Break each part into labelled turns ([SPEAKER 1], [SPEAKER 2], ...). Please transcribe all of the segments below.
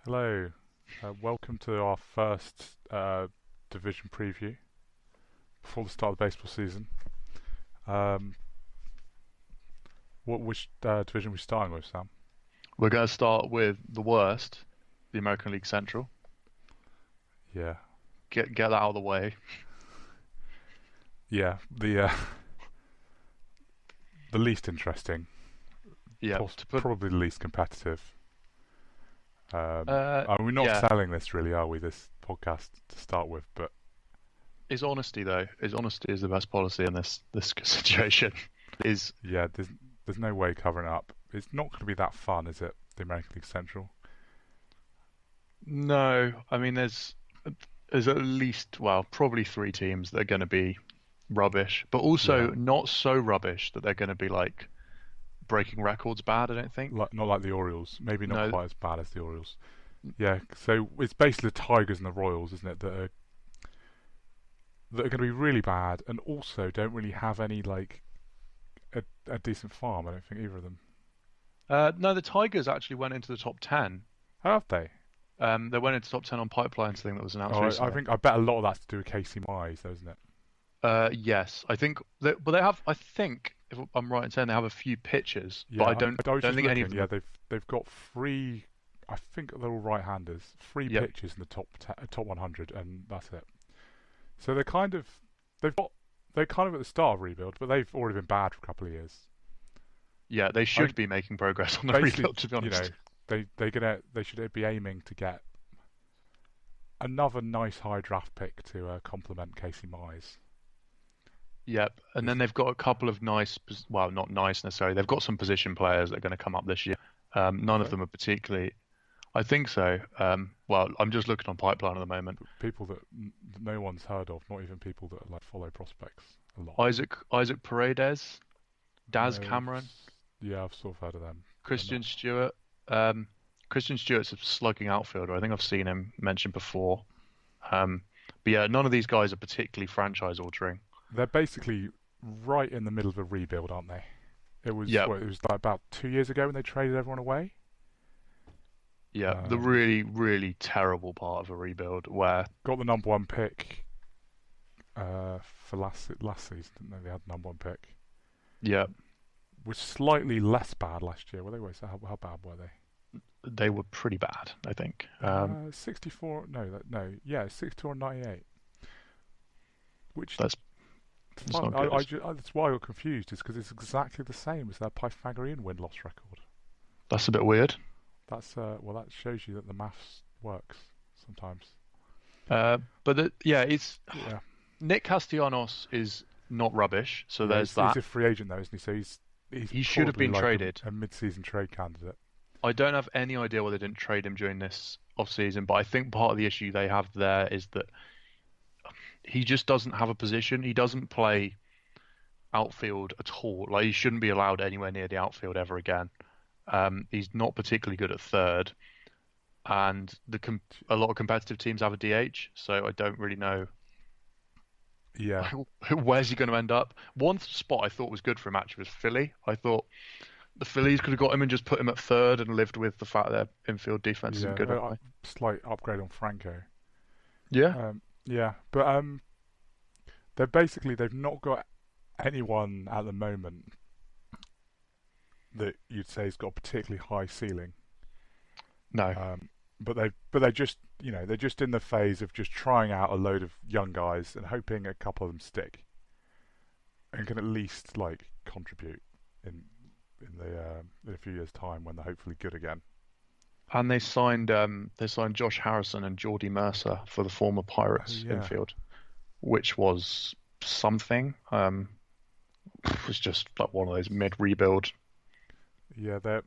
[SPEAKER 1] Hello, welcome to our first division preview before the start of the baseball season. Um, which division are we starting with, Sam?
[SPEAKER 2] We're going to start with the worst, the American League Central.
[SPEAKER 1] Yeah,
[SPEAKER 2] Get that out of the way.
[SPEAKER 1] yeah, the least interesting,
[SPEAKER 2] Yeah,
[SPEAKER 1] probably the least competitive. We're not
[SPEAKER 2] yeah.
[SPEAKER 1] selling this really, are we? This podcast to start with, but
[SPEAKER 2] Is honesty though? Is honesty is the best policy in this situation? Is
[SPEAKER 1] yeah, there's no way covering it up. It's not going to be that fun, is it? The American League Central.
[SPEAKER 2] no. I mean, there's at least probably three teams that are going to be rubbish, but also
[SPEAKER 1] Yeah,
[SPEAKER 2] not so rubbish that they're going to be like breaking records bad. I don't think.
[SPEAKER 1] not like the Orioles. Maybe not
[SPEAKER 2] No.
[SPEAKER 1] quite as bad as the Orioles. Yeah, so it's basically the Tigers and the Royals, isn't it, that are going to be really bad, and also don't really have any like a decent farm. I don't think either of them.
[SPEAKER 2] No. The Tigers actually went into the top 10.
[SPEAKER 1] How have they?
[SPEAKER 2] They went into top 10 on Pipeline's thing that was announced
[SPEAKER 1] Oh, I
[SPEAKER 2] recently.
[SPEAKER 1] think I bet a lot of that's to do with Casey Mize, though, isn't it?
[SPEAKER 2] Yes, I think but they have. I think if I'm right in saying they have a few pitchers, but
[SPEAKER 1] Yeah,
[SPEAKER 2] I don't
[SPEAKER 1] I was
[SPEAKER 2] don't
[SPEAKER 1] just
[SPEAKER 2] think any of
[SPEAKER 1] looking.
[SPEAKER 2] them.
[SPEAKER 1] Yeah, they've got three. I think they're all right-handers. Three
[SPEAKER 2] Yep.
[SPEAKER 1] pitchers in the top 100, and that's it. So they've got they're kind of at the start of rebuild, but they've already been bad for a couple of years.
[SPEAKER 2] Yeah, they
[SPEAKER 1] I
[SPEAKER 2] should be making progress on the
[SPEAKER 1] basically,
[SPEAKER 2] rebuild. To be
[SPEAKER 1] you know,
[SPEAKER 2] honest.
[SPEAKER 1] they should be aiming to get another nice high draft pick to complement Casey Mize.
[SPEAKER 2] Yep, and then they've got a couple of well, not nice necessarily. They've got some position players that are going to come up this year. None of
[SPEAKER 1] So
[SPEAKER 2] them are particularly. I think so. Well, I'm just looking on Pipeline at the moment.
[SPEAKER 1] people that no one's heard of, not even people that like follow prospects a lot.
[SPEAKER 2] Isaac Paredes, Daz
[SPEAKER 1] No,
[SPEAKER 2] Cameron,
[SPEAKER 1] yeah, I've sort of heard of them. They're not.
[SPEAKER 2] Christian Stewart. Um, Christian Stewart's a slugging outfielder. I think I've seen him mentioned before. Um, but yeah, none of these guys are particularly franchise altering.
[SPEAKER 1] They're basically right in the middle of a rebuild, aren't they?
[SPEAKER 2] Yeah,
[SPEAKER 1] It was like about 2 years ago when they traded everyone away.
[SPEAKER 2] yeah, the
[SPEAKER 1] Um,
[SPEAKER 2] really, really terrible part of a rebuild where,
[SPEAKER 1] got the number one pick for last season, didn't they? They had the number one pick.
[SPEAKER 2] yeah,
[SPEAKER 1] Was slightly less bad last year. Were they? Wait, so how bad were they?
[SPEAKER 2] they were pretty bad, I think.
[SPEAKER 1] 64. No, no. Yeah, 64 and 98. Which
[SPEAKER 2] That's that's not good.
[SPEAKER 1] that's why I got confused. Is because it's exactly the same as their Pythagorean win-loss record.
[SPEAKER 2] That's a bit weird.
[SPEAKER 1] That's well, that shows you that the maths works sometimes.
[SPEAKER 2] Yeah, it's
[SPEAKER 1] Yeah,
[SPEAKER 2] Nick Castellanos is not rubbish, so
[SPEAKER 1] yeah.
[SPEAKER 2] there's
[SPEAKER 1] He's
[SPEAKER 2] that.
[SPEAKER 1] a free agent though, isn't he? So he's
[SPEAKER 2] He should have
[SPEAKER 1] probably
[SPEAKER 2] been
[SPEAKER 1] like
[SPEAKER 2] traded.
[SPEAKER 1] a mid-season trade candidate.
[SPEAKER 2] I don't have any idea why they didn't trade him during this off-season, but I think part of the issue they have there is that he just doesn't have a position. He doesn't play outfield at all. Like he shouldn't be allowed anywhere near the outfield ever again. He's not particularly good at third, and a lot of competitive teams have a DH, so I don't really know
[SPEAKER 1] Yeah,
[SPEAKER 2] where's he going to end up. One spot I thought was good for him actually was Philly. I thought the Phillies could have got him and just put him at third and lived with the fact their infield defense isn't
[SPEAKER 1] yeah.
[SPEAKER 2] good anyway.
[SPEAKER 1] Slight upgrade on Franco.
[SPEAKER 2] Yeah,
[SPEAKER 1] Yeah, but they've not got anyone at the moment that you'd say has got a particularly high ceiling.
[SPEAKER 2] no,
[SPEAKER 1] But they're just they're just in the phase of just trying out a load of young guys and hoping a couple of them stick and can at least like contribute in in a few years' time when they're hopefully good again.
[SPEAKER 2] and they signed Josh Harrison and Jordy Mercer for the former
[SPEAKER 1] Oh
[SPEAKER 2] Pirates
[SPEAKER 1] yeah,
[SPEAKER 2] infield, which was something. It was just like one of those mid rebuild.
[SPEAKER 1] yeah, they're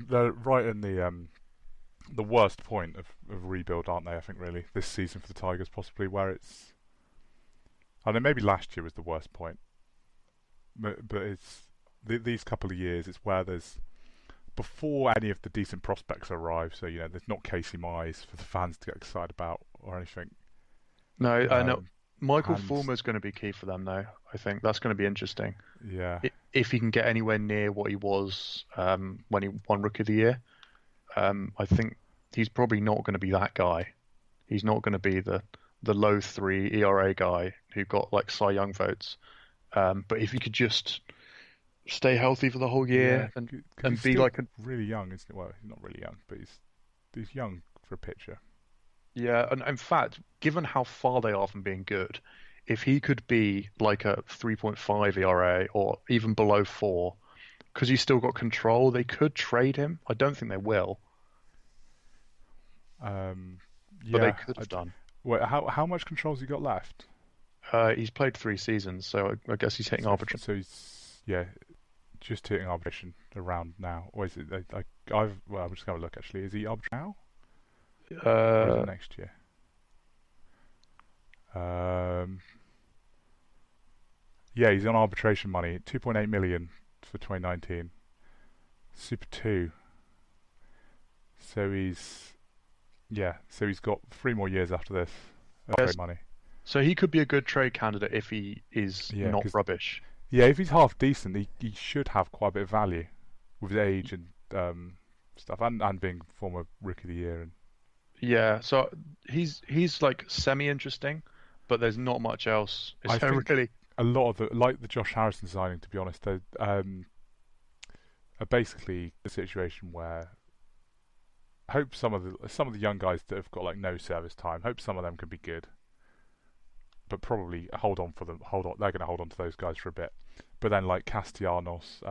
[SPEAKER 1] they're right in the worst point of rebuild, aren't they? I think really this season for the Tigers possibly where it's I don't know maybe last year was the worst point, but it's these couple of years it's where there's before any of the decent prospects arrive. So there's not Casey Mize for the fans to get excited about or anything.
[SPEAKER 2] No, I know
[SPEAKER 1] Um,
[SPEAKER 2] Michael
[SPEAKER 1] and
[SPEAKER 2] Fulmer is going to be key for them though. I think that's going to be interesting.
[SPEAKER 1] yeah,
[SPEAKER 2] If he can get anywhere near what he was when he won Rookie of the Year, I think he's probably not going to be that guy. He's not going to be the low three ERA guy who got like Cy Young votes. But if he could just stay healthy for the whole
[SPEAKER 1] Yeah,
[SPEAKER 2] year
[SPEAKER 1] because
[SPEAKER 2] and
[SPEAKER 1] he's
[SPEAKER 2] be
[SPEAKER 1] still
[SPEAKER 2] like a
[SPEAKER 1] really young, isn't he? Well, he's not really young, but he's young for a pitcher.
[SPEAKER 2] yeah, and in fact, given how far they are from being good, if he could be like a 3.5 ERA or even below 4, because he's still got control, they could trade him. I don't think they will,
[SPEAKER 1] Um,
[SPEAKER 2] but they
[SPEAKER 1] yeah.
[SPEAKER 2] could have done.
[SPEAKER 1] Wait, how much control's he got left?
[SPEAKER 2] He's played 3 seasons, so I guess he's hitting arbitration.
[SPEAKER 1] So he's just hitting arbitration around now. Or is it? I'm just gonna look actually. Is he arbitration now or is it
[SPEAKER 2] Uh,
[SPEAKER 1] next year? Um, yeah, he's on arbitration money, 2.8 million for 2019, Super 2. So he's got 3 more years after this of
[SPEAKER 2] yes,
[SPEAKER 1] trade money.
[SPEAKER 2] so he could be a good trade candidate if he is
[SPEAKER 1] Yeah,
[SPEAKER 2] not
[SPEAKER 1] because
[SPEAKER 2] rubbish.
[SPEAKER 1] if he's half decent, he should have quite a bit of value with his age and stuff, and being former rookie of the year. And
[SPEAKER 2] Yeah, so he's like semi-interesting, but there's not much else. Is
[SPEAKER 1] I
[SPEAKER 2] there
[SPEAKER 1] think
[SPEAKER 2] really?
[SPEAKER 1] a lot of the Josh Harrison signing, to be honest, are basically a situation where hope some of the young guys that have got like no service time, hope some of them can be good, but probably hold on for them. Hold on, they're going to hold on to those guys for a bit. But then like Castellanos,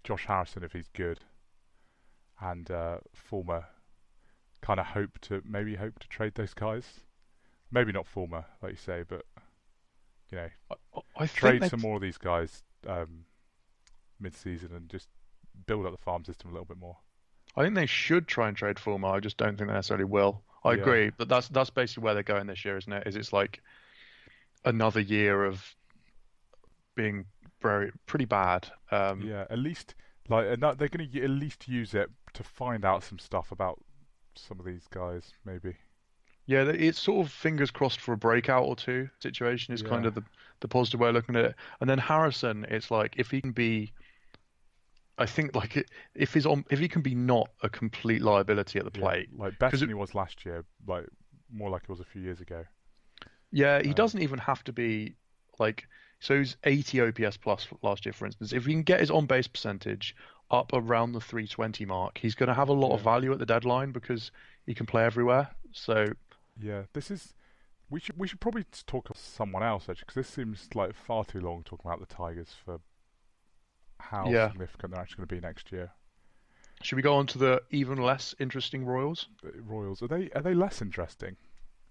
[SPEAKER 1] Josh Harrison if he's good, and Fulmer, kind of hope to trade those guys. Maybe not Fulmer, like you say, but you know,
[SPEAKER 2] I think
[SPEAKER 1] trade
[SPEAKER 2] they
[SPEAKER 1] some more of these guys mid-season and just build up the farm system a little bit more.
[SPEAKER 2] I think they should try and trade Fulmer. I just don't think they necessarily will. I
[SPEAKER 1] Yeah,
[SPEAKER 2] agree, but that's basically where they're going this year, isn't it? Is it's like another year of being pretty bad.
[SPEAKER 1] yeah. At least they're going to at least use it to find out some stuff about some of these guys, maybe.
[SPEAKER 2] Yeah, it's sort of fingers crossed for a breakout or two situation is kind
[SPEAKER 1] Yeah,
[SPEAKER 2] of the positive way of looking at it. And then Harrison, it's like if he can be, I think like if he can be not a complete liability at the
[SPEAKER 1] yeah.
[SPEAKER 2] plate,
[SPEAKER 1] Like better
[SPEAKER 2] because
[SPEAKER 1] than he was last year, like more like it was a few years ago.
[SPEAKER 2] yeah, he
[SPEAKER 1] Um,
[SPEAKER 2] doesn't even have to be like so he's 80 OPS plus last year, for instance. If he can get his on base percentage up around the 320 mark, he's going to have a lot of
[SPEAKER 1] yeah,
[SPEAKER 2] value at the deadline because he can play everywhere. So
[SPEAKER 1] yeah. This is we should probably talk about someone else actually, because this seems like far too long talking about the Tigers for how
[SPEAKER 2] yeah,
[SPEAKER 1] significant they're actually going to be next year.
[SPEAKER 2] should we go on to the even less interesting Royals?
[SPEAKER 1] The Royals, are they less interesting?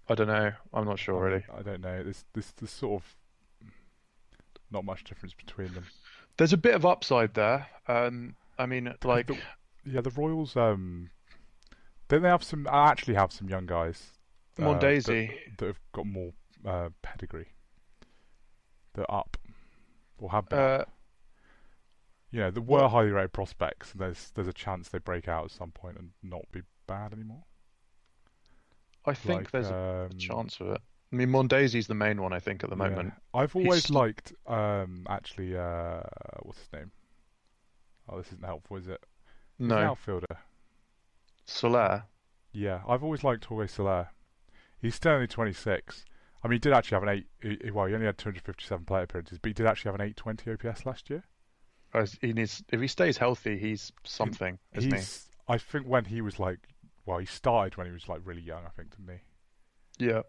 [SPEAKER 2] I don't know. I'm not sure
[SPEAKER 1] I mean,
[SPEAKER 2] really.
[SPEAKER 1] I don't know. There's sort of not much difference between them.
[SPEAKER 2] There's a bit of upside there. I mean,
[SPEAKER 1] Because
[SPEAKER 2] like
[SPEAKER 1] the Royals, don't they have some? Actually, have some young guys that
[SPEAKER 2] Mondesi.
[SPEAKER 1] have got more pedigree. They're up or have been
[SPEAKER 2] Uh,
[SPEAKER 1] up. You know, there were
[SPEAKER 2] what
[SPEAKER 1] highly rated prospects, and there's a chance they break out at some point and not be bad anymore.
[SPEAKER 2] I think
[SPEAKER 1] Like,
[SPEAKER 2] there's a chance of it. I mean, Mondesi's the main one, I think, at the
[SPEAKER 1] yeah,
[SPEAKER 2] moment.
[SPEAKER 1] I've
[SPEAKER 2] He's
[SPEAKER 1] always liked actually what's his name? Oh, this isn't helpful, is it? He's an
[SPEAKER 2] no
[SPEAKER 1] outfielder.
[SPEAKER 2] Soler.
[SPEAKER 1] Yeah, I've always liked Jorge Soler. He's still only 26. I mean, he did actually have an he only had 257 plate appearances, but he did actually have an 820 OPS last year.
[SPEAKER 2] He needs, if he stays healthy, he's something, isn't he?
[SPEAKER 1] I think when he was like, well, he started when he was like really young, I think, didn't he?
[SPEAKER 2] Yeah.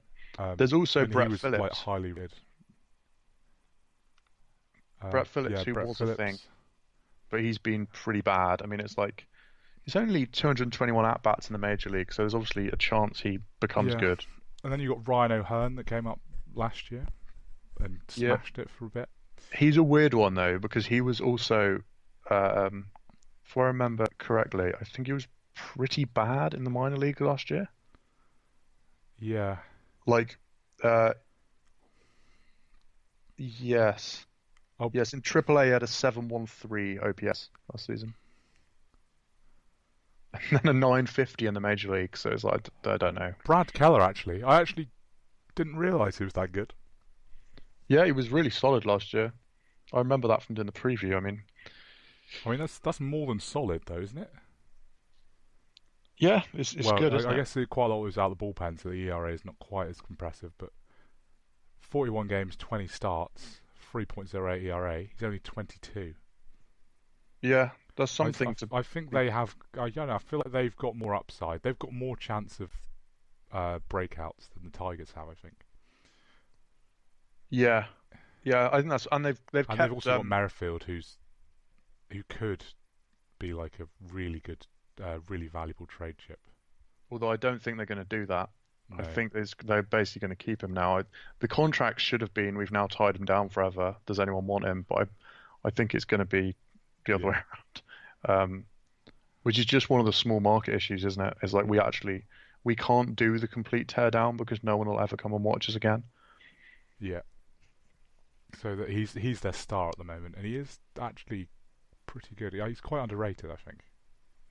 [SPEAKER 2] There's also
[SPEAKER 1] And he
[SPEAKER 2] Brett
[SPEAKER 1] was like
[SPEAKER 2] Phillips.
[SPEAKER 1] highly rated.
[SPEAKER 2] Brett Phillips,
[SPEAKER 1] Yeah,
[SPEAKER 2] who
[SPEAKER 1] Brett
[SPEAKER 2] was a
[SPEAKER 1] Phillips.
[SPEAKER 2] thing, but he's been pretty bad. I mean, it's like he's only 221 at-bats in the major league, so there's obviously a chance he becomes
[SPEAKER 1] Yeah,
[SPEAKER 2] good.
[SPEAKER 1] and then you got Ryan O'Hearn that came up last year and
[SPEAKER 2] Yeah.
[SPEAKER 1] smashed it for a bit.
[SPEAKER 2] He's a weird one though, because he was also, um, if I remember correctly, I think he was pretty bad in the minor league last year.
[SPEAKER 1] Yeah.
[SPEAKER 2] Like, yes,
[SPEAKER 1] Oh,
[SPEAKER 2] yes, in AAA he had a 713 OPS last season, and then a 950 in the major league. So it's like I don't know.
[SPEAKER 1] Brad Keller actually. I actually didn't realise he was that good.
[SPEAKER 2] Yeah, he was really solid last year. I remember that from doing the preview. I mean,
[SPEAKER 1] I mean, that's more than solid though, isn't it?
[SPEAKER 2] Yeah, it's
[SPEAKER 1] Well,
[SPEAKER 2] good,
[SPEAKER 1] I
[SPEAKER 2] isn't it?
[SPEAKER 1] guess quite a lot was out of the bullpen, so the ERA is not quite as impressive. But 41 games, 20 starts, 3.08 ERA. He's only 22.
[SPEAKER 2] Yeah, that's
[SPEAKER 1] I,
[SPEAKER 2] something to.
[SPEAKER 1] I think they have. I don't know. I feel like they've got more upside. They've got more chance of breakouts than the Tigers have. I think,
[SPEAKER 2] Yeah, yeah, I think that's and they've
[SPEAKER 1] and they've
[SPEAKER 2] kept
[SPEAKER 1] also got Merrifield, who could be like a really good, really valuable trade chip.
[SPEAKER 2] although I don't think they're going to do that. I
[SPEAKER 1] No.
[SPEAKER 2] think they're basically going to keep him now. The contract should have been we've now tied him down forever. Does anyone want him? But I think it's going to be the other way
[SPEAKER 1] Yeah.
[SPEAKER 2] around. Which is just one of the small market issues, isn't it? Is like we can't do the complete tear down because no one will ever come and watch us again.
[SPEAKER 1] Yeah. So that he's their star at the moment, and he is actually pretty good. Yeah, he's quite underrated, I think.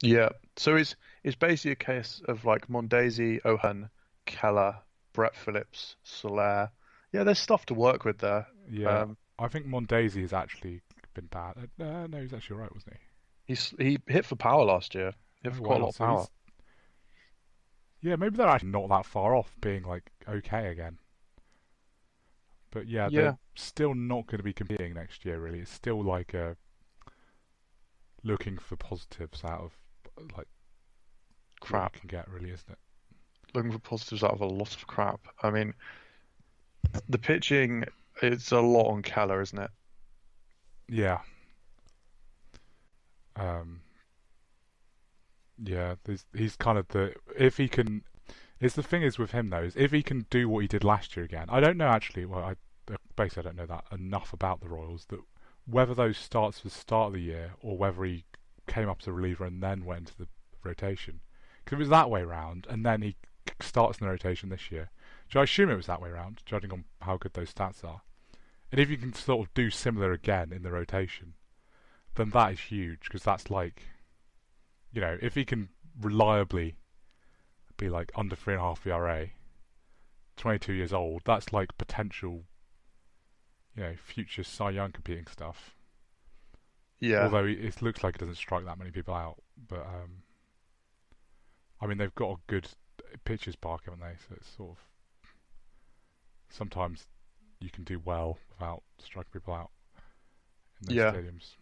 [SPEAKER 2] Yeah. So it's basically a case of like Mondesi, Ohan, Keller, Brett Phillips, Soler. Yeah, there's stuff to work with there.
[SPEAKER 1] Yeah,
[SPEAKER 2] Um,
[SPEAKER 1] I think Mondesi has actually been bad. No, he's actually right, wasn't
[SPEAKER 2] he hit for power last year. He
[SPEAKER 1] he?
[SPEAKER 2] hit
[SPEAKER 1] Oh
[SPEAKER 2] for quite a
[SPEAKER 1] wow.
[SPEAKER 2] lot of
[SPEAKER 1] So
[SPEAKER 2] power.
[SPEAKER 1] he's yeah, maybe they're actually not that far off being like okay again. But yeah, they're
[SPEAKER 2] Yeah.
[SPEAKER 1] still not going to be competing next year. Really, it's still like looking for positives out of like what you
[SPEAKER 2] Crap.
[SPEAKER 1] can get, really, isn't it?
[SPEAKER 2] Looking for positives out of a lot of crap. I mean, the pitching, it's a lot on Keller, isn't it?
[SPEAKER 1] Yeah. Um, yeah, he's kind of the if he can. It's the thing is with him though is if he can do what he did last year again. I don't know actually. Well, basically I don't know that enough about the Royals that whether those starts for the start of the year or whether he came up as a reliever and then went into the rotation. Because if it was that way round and then he starts in the rotation this year, so I assume it was that way round, judging on how good those stats are. And if you can sort of do similar again in the rotation, then that is huge because that's like, if he can reliably be like under 3.5 ERA, 22 years old, that's like potential, future Cy Young competing stuff.
[SPEAKER 2] Yeah.
[SPEAKER 1] Although it looks like it doesn't strike that many people out, but I mean they've got a good pitcher's park, haven't they? So it's sort of sometimes you can do well without striking people out in those
[SPEAKER 2] Yeah.
[SPEAKER 1] stadiums.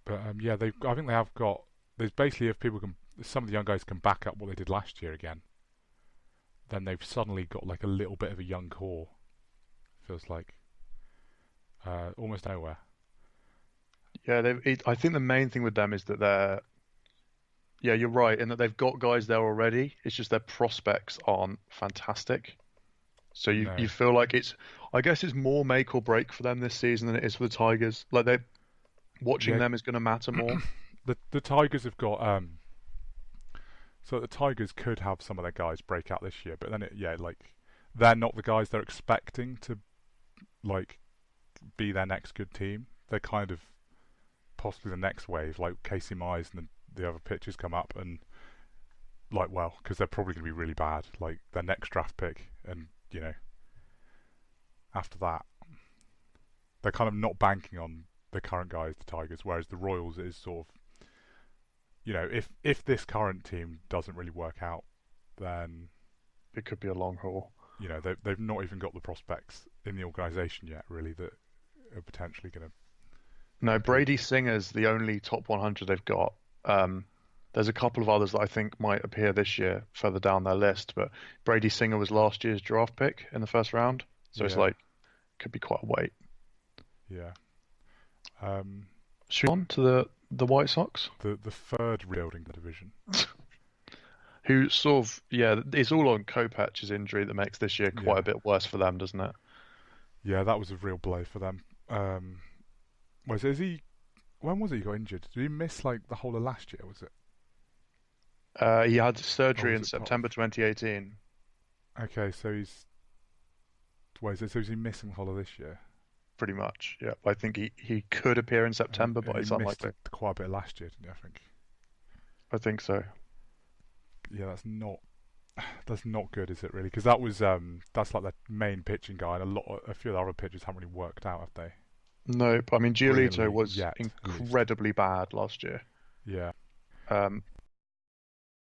[SPEAKER 1] But yeah, I think they have got. There's basically if some of the young guys can back up what they did last year again, then they've suddenly got like a little bit of a young core. Feels like almost nowhere.
[SPEAKER 2] Yeah, I think the main thing with them is that yeah, you're right, in that they've got guys there already. It's just their prospects aren't fantastic. So you
[SPEAKER 1] No,
[SPEAKER 2] feel like I guess it's more make or break for them this season than it is for the Tigers. Like watching
[SPEAKER 1] yeah,
[SPEAKER 2] them is going to matter more.
[SPEAKER 1] the Tigers have got so the Tigers could have some of their guys break out this year, but then like they're not the guys they're expecting to like be their next good team. They're kind of possibly the next wave, like Casey Mize and the other pitchers come up and like because they're probably going to be really bad, like their next draft pick, and after that they're kind of not banking on the current guys, the Tigers, whereas the Royals is sort of if this current team doesn't really work out, then
[SPEAKER 2] It could be a long haul.
[SPEAKER 1] they've not even got the prospects in the organisation yet, really, that are potentially going to
[SPEAKER 2] No,
[SPEAKER 1] compete.
[SPEAKER 2] Brady Singer's the only top 100 they've got. Um, there's a couple of others that I think might appear this year further down their list, but Brady Singer was last year's draft pick in the first round, so it's
[SPEAKER 1] Yeah,
[SPEAKER 2] like could be quite a wait.
[SPEAKER 1] yeah. Um,
[SPEAKER 2] Should we on to the White Sox,
[SPEAKER 1] the third rebuilding division.
[SPEAKER 2] who sort of it's all on Kopech's injury that makes this year quite a
[SPEAKER 1] Yeah,
[SPEAKER 2] bit worse for them, doesn't it?
[SPEAKER 1] yeah, that was a real blow for them. Is he? When was it he got injured? Did he miss like the whole of last year? Was it?
[SPEAKER 2] He had
[SPEAKER 1] Or
[SPEAKER 2] surgery
[SPEAKER 1] was
[SPEAKER 2] in
[SPEAKER 1] it part of?
[SPEAKER 2] September 2018,
[SPEAKER 1] Okay, so he's. So is he missing the whole of this year?
[SPEAKER 2] pretty much. Yeah, I think he could appear in September,
[SPEAKER 1] And
[SPEAKER 2] but
[SPEAKER 1] he
[SPEAKER 2] it's
[SPEAKER 1] missed
[SPEAKER 2] unlikely.
[SPEAKER 1] quite a bit last year, didn't he? I think.
[SPEAKER 2] I think so.
[SPEAKER 1] Yeah, that's not good, is it really? Because that's like the main pitching guy, and a few of the other pitchers haven't really worked out, have they?
[SPEAKER 2] Nope. I mean, Giolito
[SPEAKER 1] Brilliantly
[SPEAKER 2] was
[SPEAKER 1] yet, at least.
[SPEAKER 2] incredibly bad last year.
[SPEAKER 1] Yeah.